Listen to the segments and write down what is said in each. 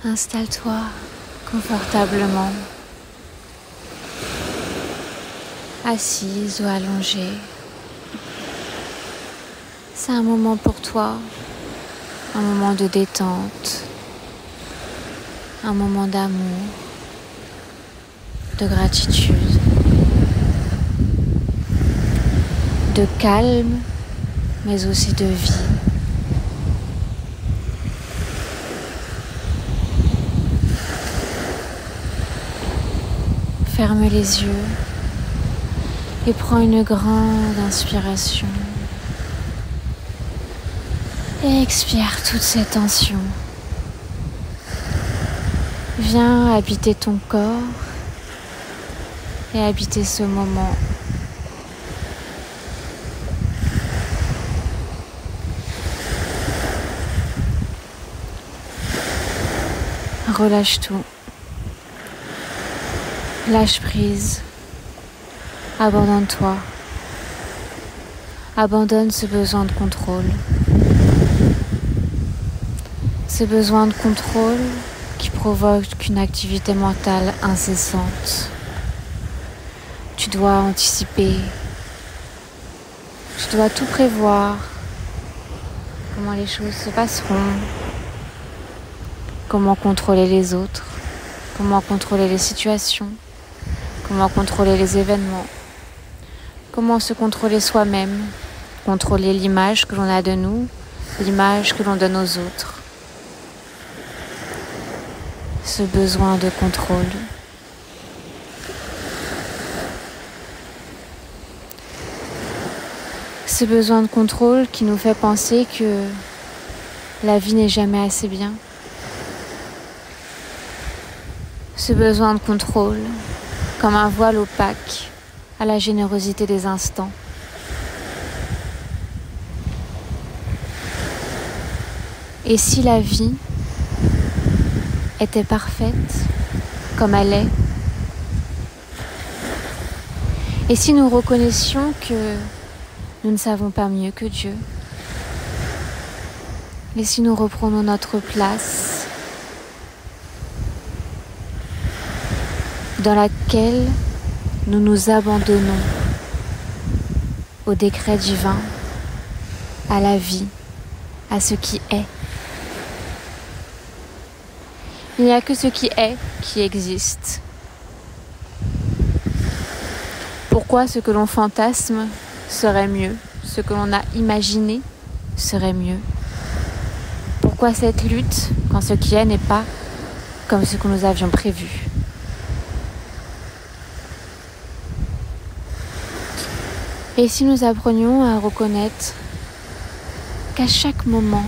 Installe-toi confortablement, assise ou allongée. C'est un moment pour toi, un moment de détente, un moment d'amour, de gratitude, de calme, mais aussi de vie. Ferme les yeux et prends une grande inspiration. Et expire toute cette tension. Viens habiter ton corps et habiter ce moment. Relâche tout. Lâche prise. Abandonne-toi. Abandonne ce besoin de contrôle. Ce besoin de contrôle qui provoque une activité mentale incessante. Tu dois anticiper. Tu dois tout prévoir. Comment les choses se passeront. Comment contrôler les autres. Comment contrôler les situations. Comment contrôler les événements. Comment se contrôler soi-même. Contrôler l'image que l'on a de nous. L'image que l'on donne aux autres. Ce besoin de contrôle. Ce besoin de contrôle qui nous fait penser que la vie n'est jamais assez bien. Ce besoin de contrôle comme un voile opaque à la générosité des instants. Et si la vie était parfaite comme elle est, et si nous reconnaissions que nous ne savons pas mieux que Dieu, et si nous reprenons notre place dans laquelle nous nous abandonnons au décret divin, à la vie, à ce qui est. Il n'y a que ce qui est qui existe. Pourquoi ce que l'on fantasme serait mieux? Ce que l'on a imaginé serait mieux? Pourquoi cette lutte quand ce qui est n'est pas comme ce que nous avions prévu? Et si nous apprenions à reconnaître qu'à chaque moment,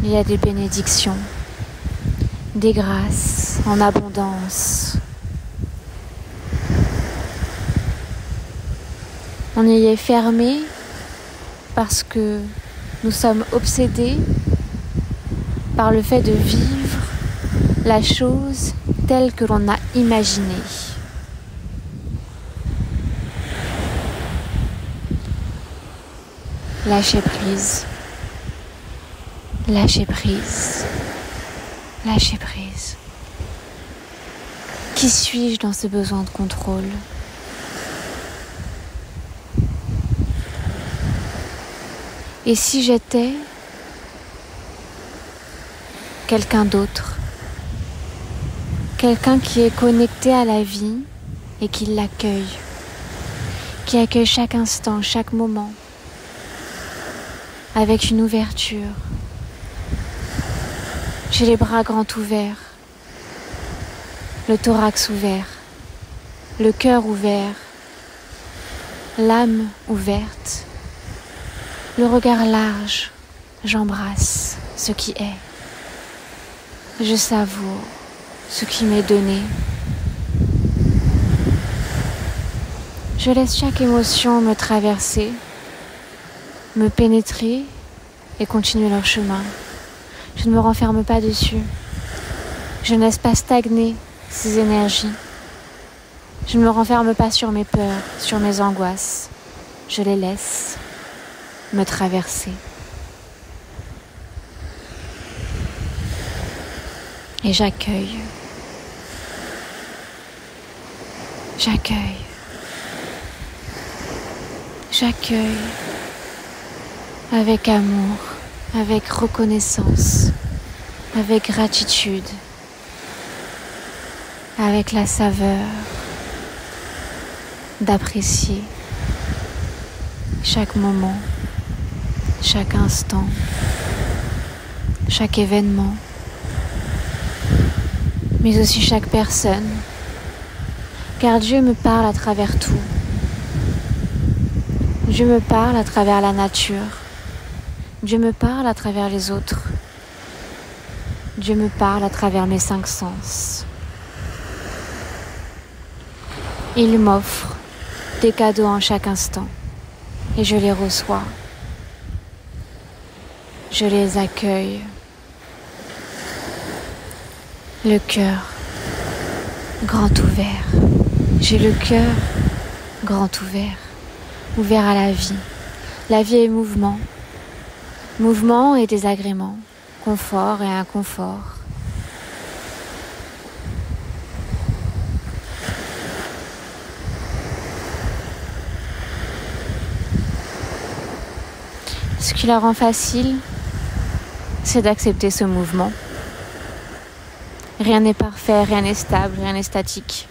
il y a des bénédictions, des grâces en abondance. On y est fermé parce que nous sommes obsédés par le fait de vivre la chose telle que l'on a imaginée. Lâcher prise, lâcher prise, lâcher prise. Qui suis-je dans ce besoin de contrôle? Et si j'étais quelqu'un d'autre, quelqu'un qui est connecté à la vie et qui l'accueille, qui accueille chaque instant, chaque moment, avec une ouverture. J'ai les bras grands ouverts, le thorax ouvert, le cœur ouvert, l'âme ouverte, le regard large. J'embrasse ce qui est. Je savoure ce qui m'est donné. Je laisse chaque émotion me traverser, me pénétrer et continuer leur chemin. Je ne me renferme pas dessus. Je ne laisse pas stagner ces énergies. Je ne me renferme pas sur mes peurs, sur mes angoisses. Je les laisse me traverser. Et j'accueille. J'accueille. J'accueille avec amour, avec reconnaissance, avec gratitude, avec la saveur d'apprécier chaque moment, chaque instant, chaque événement, mais aussi chaque personne, car Dieu me parle à travers tout. Dieu me parle à travers la nature. Dieu me parle à travers les autres. Dieu me parle à travers mes 5 sens. Il m'offre des cadeaux en chaque instant et je les reçois. Je les accueille. Le cœur grand ouvert. J'ai le cœur grand ouvert. Ouvert à la vie. La vie est mouvement. Mouvement et désagrément. Confort et inconfort. Ce qui la rend facile, c'est d'accepter ce mouvement. Rien n'est parfait, rien n'est stable, rien n'est statique.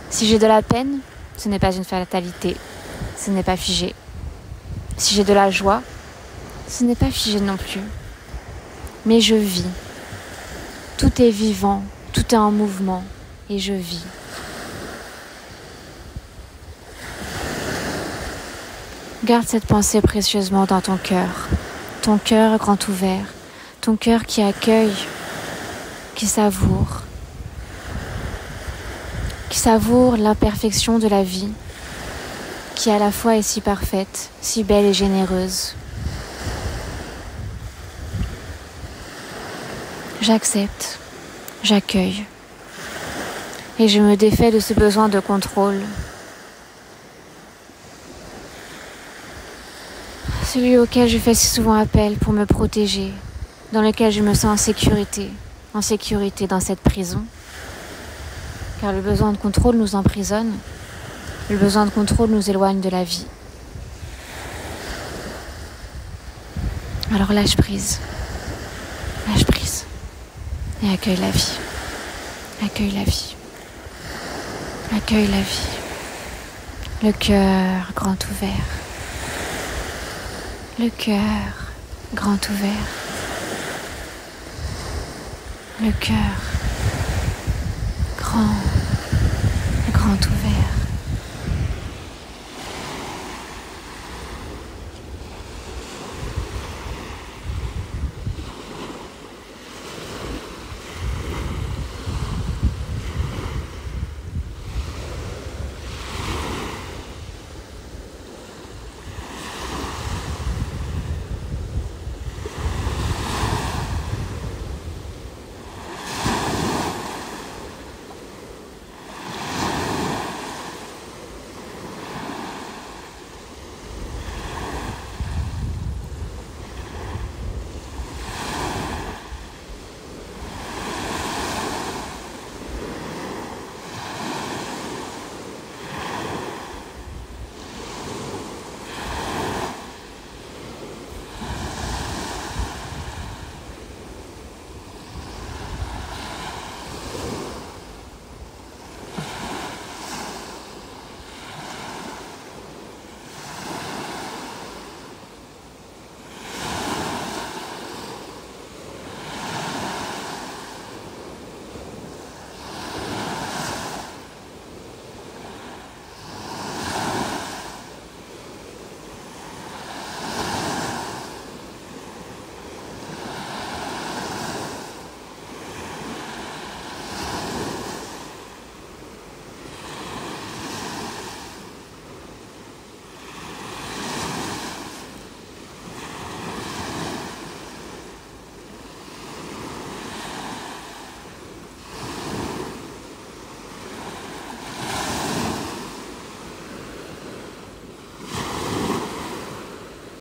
Si j'ai de la peine, ce n'est pas une fatalité, ce n'est pas figé. Si j'ai de la joie, ce n'est pas figé non plus. Mais je vis. Tout est vivant, tout est en mouvement, et je vis. Garde cette pensée précieusement dans ton cœur grand ouvert, ton cœur qui accueille, qui savoure l'imperfection de la vie, qui à la fois est si parfaite, si belle et généreuse. J'accepte, j'accueille, et je me défais de ce besoin de contrôle. Celui auquel je fais si souvent appel pour me protéger, dans lequel je me sens en sécurité dans cette prison. Car le besoin de contrôle nous emprisonne, le besoin de contrôle nous éloigne de la vie. Alors lâche prise, et accueille la vie, accueille la vie, accueille la vie, le cœur grand ouvert. Le cœur grand ouvert. Le cœur grand ouvert.